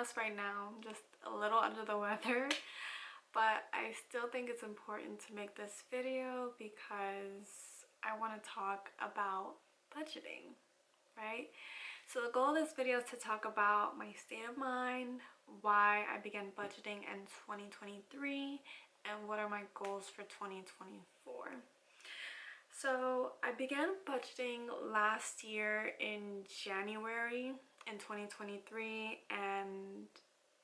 honest right now, I'm just a little under the weather, but I still think it's important to make this video because I want to talk about budgeting, right? So the goal of this video is to talk about my state of mind, why I began budgeting in 2023, and what are my goals for 2024. So I began budgeting last year in January in 2023, and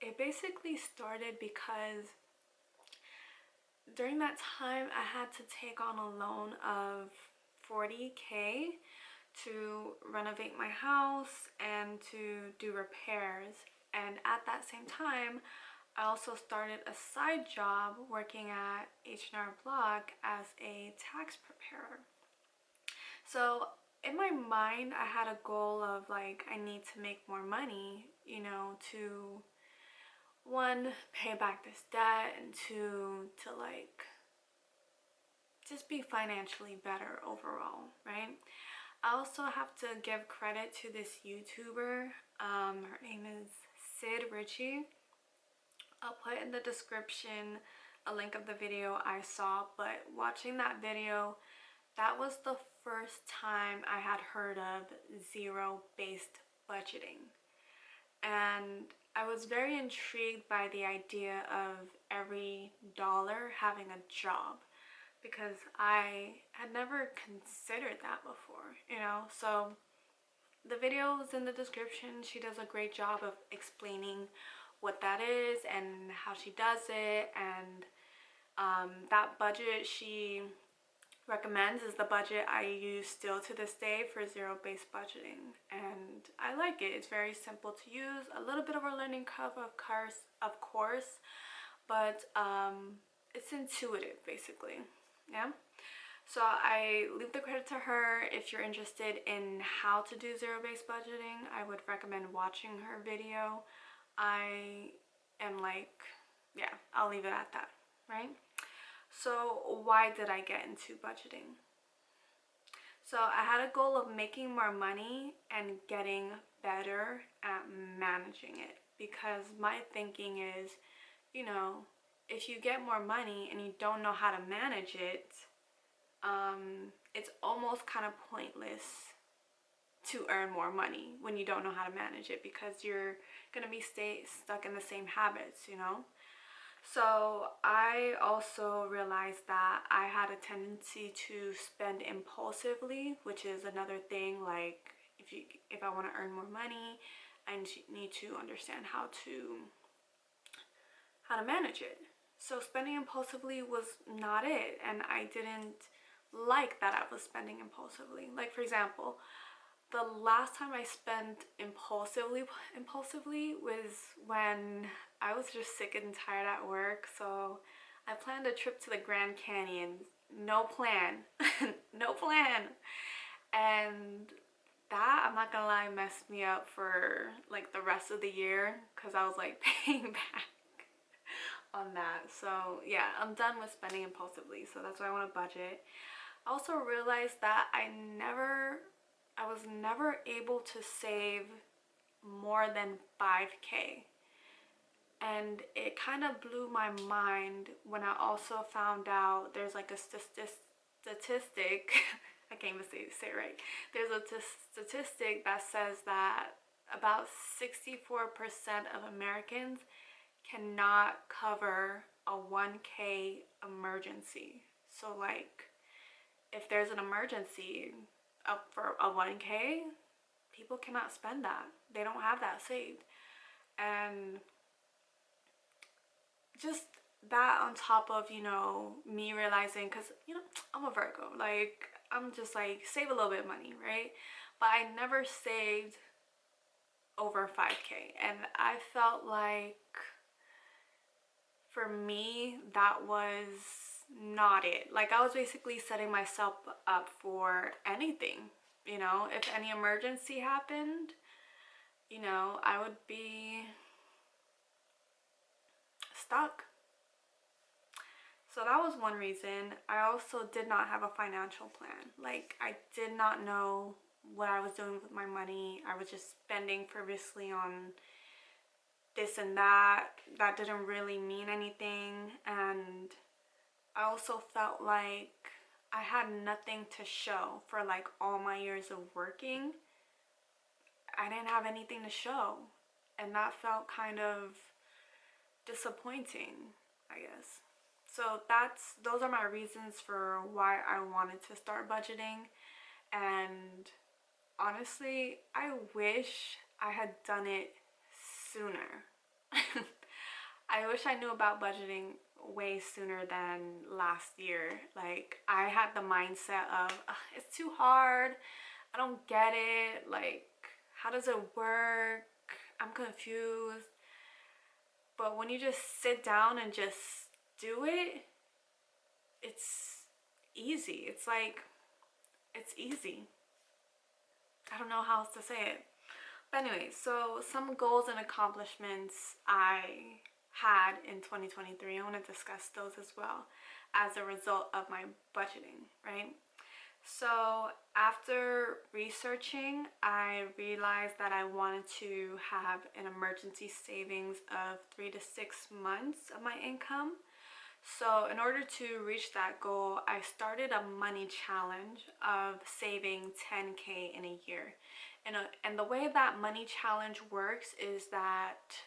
it basically started because during that time I had to take on a loan of 40K to renovate my house and to do repairs. And at that same time, I also started a side job working at H&R Block as a tax preparer. So in my mind, I had a goal of like, I need to make more money, you know, to one, pay back this debt, and two, to like just be financially better overall, right? I also have to give credit to this YouTuber. Her name is Sid Ritchie. I'll put in the description a link of the video I saw, but watching that video, that was the first time I had heard of zero-based budgeting. And I was very intrigued by the idea of every dollar having a job, because I had never considered that before, you know? So the video is in the description. She does a great job of explaining what that is and how she does it, and that budget she recommends is the budget I use still to this day for zero-based budgeting, and I like it. It's very simple to use, a little bit of a learning curve of course, but it's intuitive basically. Yeah, so I leave the credit to her. If you're interested in how to do zero-based budgeting, I would recommend watching her video. I am like, yeah, I'll leave it at that, right? So why did I get into budgeting? So I had a goal of making more money and getting better at managing it, because my thinking is, you know, if you get more money and you don't know how to manage it, it's almost kind of pointless to earn more money when you don't know how to manage it, because you're gonna be stuck in the same habits, you know? So I also realized that I had a tendency to spend impulsively, which is another thing. Like if I want to earn more money, I need to understand how to manage it. So spending impulsively was not it, and I didn't like that I was spending impulsively. Like for example, the last time I spent impulsively was when I was just sick and tired at work. So I planned a trip to the Grand Canyon. No plan. No plan. And that, I'm not gonna lie, messed me up for like the rest of the year, because I was like paying back on that. So yeah, I'm done with spending impulsively. So that's why I want to budget. I also realized that I was never able to save more than 5K. And it kind of blew my mind when I also found out there's like a statistic, I can't even say it right. There's a statistic that says that about 64% of Americans cannot cover a 1K emergency. So like, if there's an emergency up for a 1K, people cannot spend that. They don't have that saved. And just that on top of, you know, me realizing, because, you know, I'm a Virgo, like, I'm just like, save a little bit of money, right? But I never saved over 5K. And I felt like, for me, that was not it. Like, I was basically setting myself up for anything, you know? If any emergency happened, you know, I would be stuck. So that was one reason. I also did not have a financial plan. Like, I did not know what I was doing with my money. I was just spending frivolously on this and that didn't really mean anything. And I also felt like I had nothing to show for like all my years of working. I didn't have anything to show, and that felt kind of disappointing, I guess. So those are my reasons for why I wanted to start budgeting. And honestly, I wish I had done it sooner. I wish I knew about budgeting way sooner than last year. Like, I had the mindset of, "Ugh, it's too hard. I don't get it. Like, how does it work? I'm confused." But when you just sit down and just do it, it's easy. It's like, it's easy. I don't know how else to say it. But anyway, so some goals and accomplishments I had in 2023. I want to discuss those as well as a result of my budgeting, right? So after researching, I realized that I wanted to have an emergency savings of 3 to 6 months of my income. So in order to reach that goal, I started a money challenge of saving 10K in a year. And the way that money challenge works is that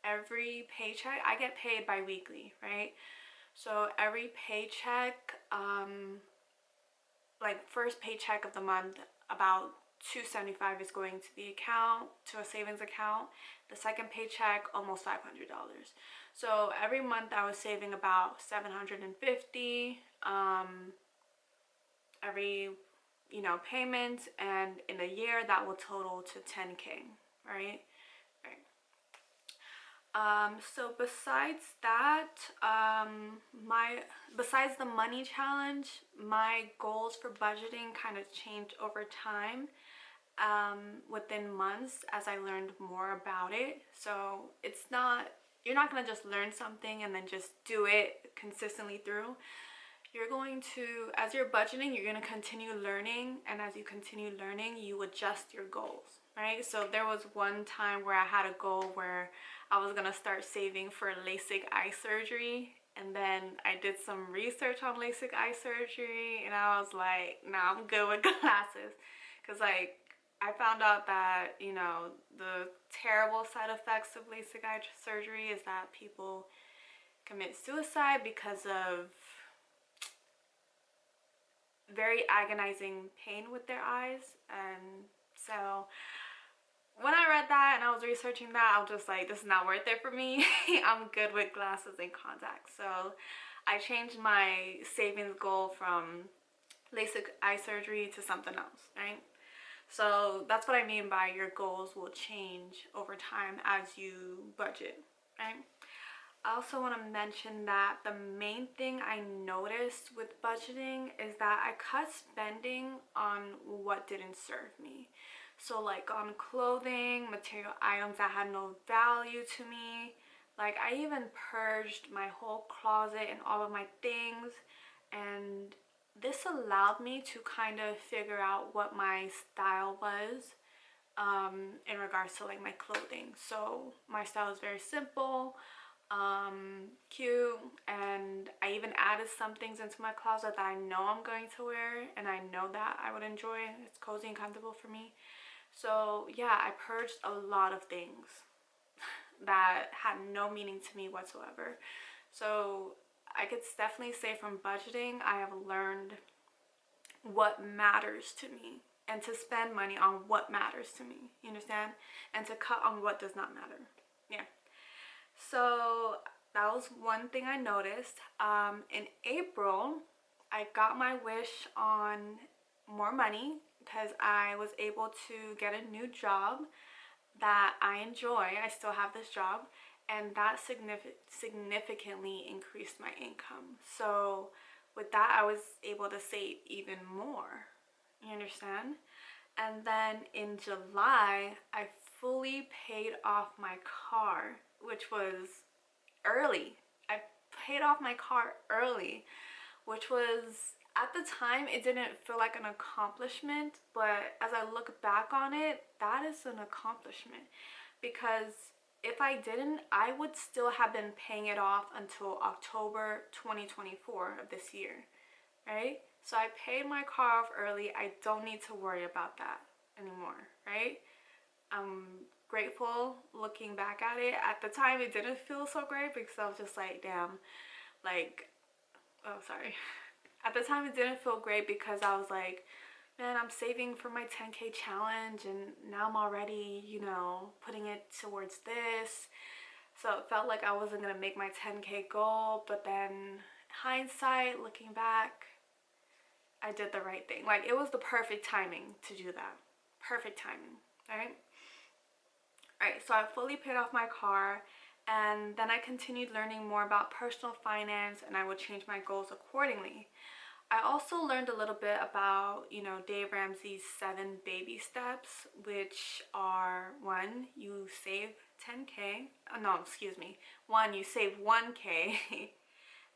every paycheck, I get paid bi-weekly, right? So every paycheck, like first paycheck of the month, about 275 is going to the account, to a savings account. The second paycheck, almost $500. So every month I was saving about 750 every payment, and in a year that will total to 10K, right? So besides that, besides the money challenge, my goals for budgeting kind of changed over time, within months as I learned more about it. So you're not gonna just learn something and then just do it consistently through. You're going to, as you're budgeting, you're gonna continue learning, and as you continue learning, you adjust your goals, right? So there was one time where I had a goal where I was gonna start saving for LASIK eye surgery, and then I did some research on LASIK eye surgery, and I was like, nah, I'm good with glasses. Because like, I found out that, the terrible side effects of LASIK eye surgery is that people commit suicide because of very agonizing pain with their eyes. And so when I read that and I was researching that, I was just like, this is not worth it for me. I'm good with glasses and contacts. So I changed my savings goal from LASIK eye surgery to something else, right? So that's what I mean by your goals will change over time as you budget, right? I also want to mention that the main thing I noticed with budgeting is that I cut spending on what didn't serve me. So like on clothing, material items that had no value to me. Like I even purged my whole closet and all of my things, and this allowed me to kind of figure out what my style was in regards to like my clothing. So my style is very simple, cute, and I even added some things into my closet that I know I'm going to wear and I know that I would enjoy. It's cozy and comfortable for me. So yeah, I purged a lot of things that had no meaning to me whatsoever. So I could definitely say from budgeting, I have learned what matters to me and to spend money on what matters to me, you understand? And to cut on what does not matter. Yeah. So that was one thing I noticed. In April, I got my wish on more money because I was able to get a new job that I enjoy. I still have this job, and that significantly increased my income. So with that, I was able to save even more. You understand? And then in July, I fully paid off my car, which was early. I paid off my car early, which was, at the time, it didn't feel like an accomplishment, but as I look back on it, that is an accomplishment, because if I didn't, I would still have been paying it off until October 2024 of this year, right? So I paid my car off early. I don't need to worry about that anymore, right? I'm grateful looking back at it. At the time, it didn't feel so great because I was just like, damn, like, oh, sorry. At the time, it didn't feel great because I was like, man, I'm saving for my 10K challenge and now I'm already, you know, putting it towards this. So it felt like I wasn't gonna make my 10K goal, but then hindsight, looking back, I did the right thing. Like, it was the perfect timing to do that. Perfect timing, right? Alright, so I fully paid off my car, and then I continued learning more about personal finance, and I would change my goals accordingly. I also learned a little bit about, you know, Dave Ramsey's 7 baby steps, which are: 1, you save 10K. No, excuse me. 1, you save 1K.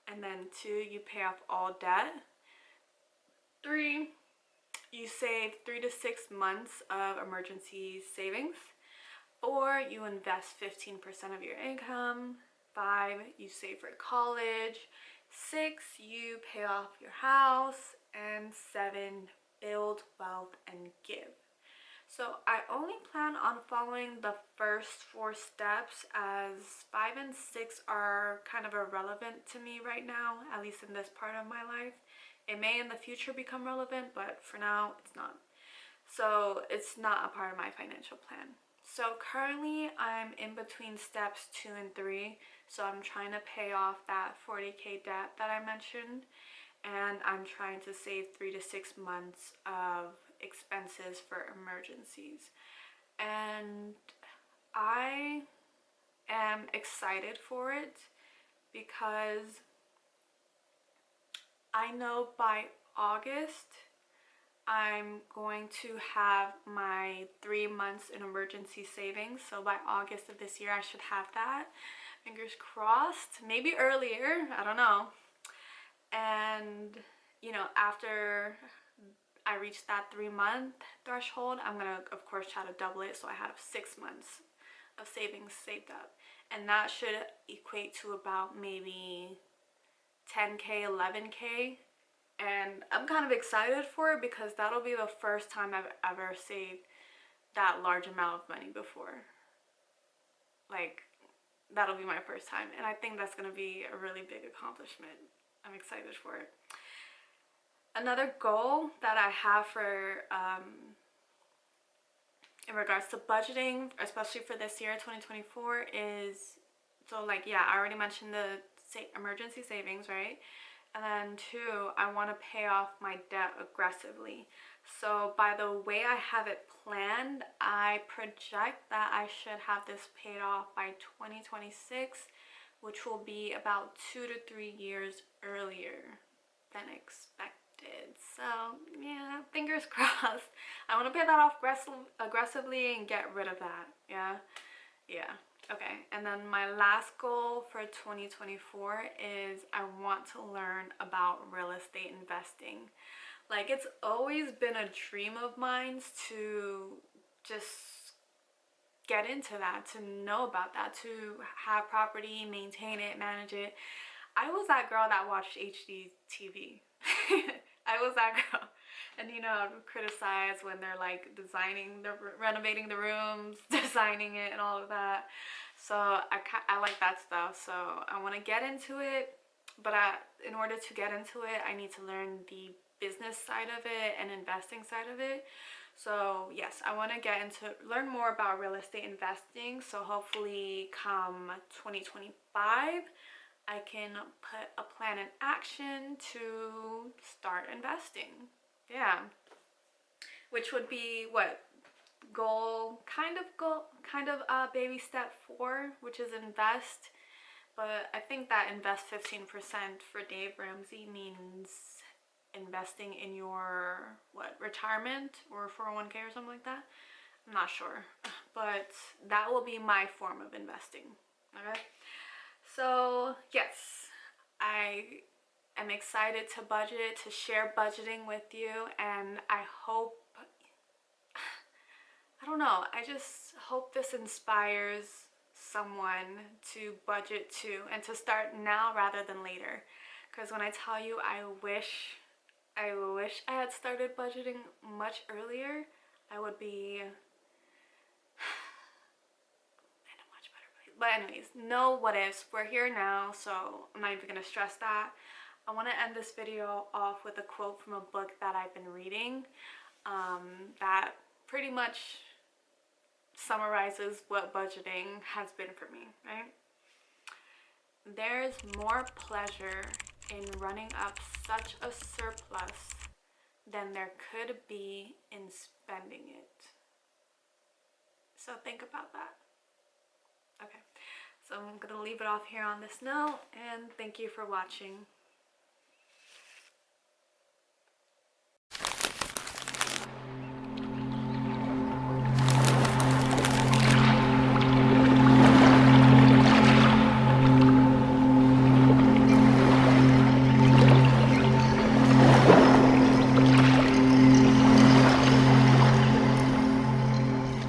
And then 2, you pay off all debt. 3, you save 3 to 6 months of emergency savings. 4, you invest 15% of your income. 5, you save for college. 6, you pay off your house. And 7, build wealth and give. So I only plan on following the first 4 steps, as 5 and 6 are kind of irrelevant to me right now, at least in this part of my life. It may in the future become relevant, but for now it's not. So it's not a part of my financial plan. So currently I'm in between steps 2 and 3. So I'm trying to pay off that 40K debt that I mentioned, and I'm trying to save 3 to 6 months of expenses for emergencies. And I am excited for it because I know by August I'm going to have my 3 months in emergency savings. So by August of this year I should have that. Fingers crossed. Maybe earlier, I don't know. And you know, after I reach that 3-month threshold, I'm gonna of course try to double it, so I have 6 months of savings saved up, and that should equate to about maybe 10K, 11K. And I'm kind of excited for it because that'll be the first time I've ever saved that large amount of money before. Like, that'll be my first time, and I think that's gonna be a really big accomplishment. I'm excited for it. Another goal that I have for in regards to budgeting, especially for this year 2024, is, so like, yeah, I already mentioned the emergency savings, right? And then 2, I want to pay off my debt aggressively. So by the way I have it planned, I project that I should have this paid off by 2026, which will be about 2 to 3 years earlier than expected. So yeah, fingers crossed. I want to pay that off aggressively and get rid of that. Yeah. Okay, and then my last goal for 2024 is I want to learn about real estate investing. Like, it's always been a dream of mine to just get into that, to know about that, to have property, maintain it, manage it. I was that girl that watched HGTV. I was that girl. And you know, I would criticize when they're like renovating the rooms, designing it and all of that. So I like that stuff. So I want to get into it, but in order to get into it, I need to learn the business side of it and investing side of it. So yes, I want to learn more about real estate investing. So hopefully come 2025, I can put a plan in action to start investing. Yeah, which would be what, baby step 4, which is invest. But I think that invest 15% for Dave Ramsey means investing in your retirement or 401k or something like that. I'm not sure, but that will be my form of investing. Okay, so yes, I am excited to budget, to share budgeting with you, and I don't know, I just hope this inspires someone to budget to and to start now rather than later. Because when I tell you I wish I had started budgeting much earlier, I would be in a much better place. But anyways, no what ifs. We're here now, so I'm not even gonna stress that. I want to end this video off with a quote from a book that I've been reading that pretty much summarizes what budgeting has been for me, right? There's more pleasure in running up such a surplus than there could be in spending it. So think about that. Okay, so I'm gonna leave it off here on this note, and thank you for watching.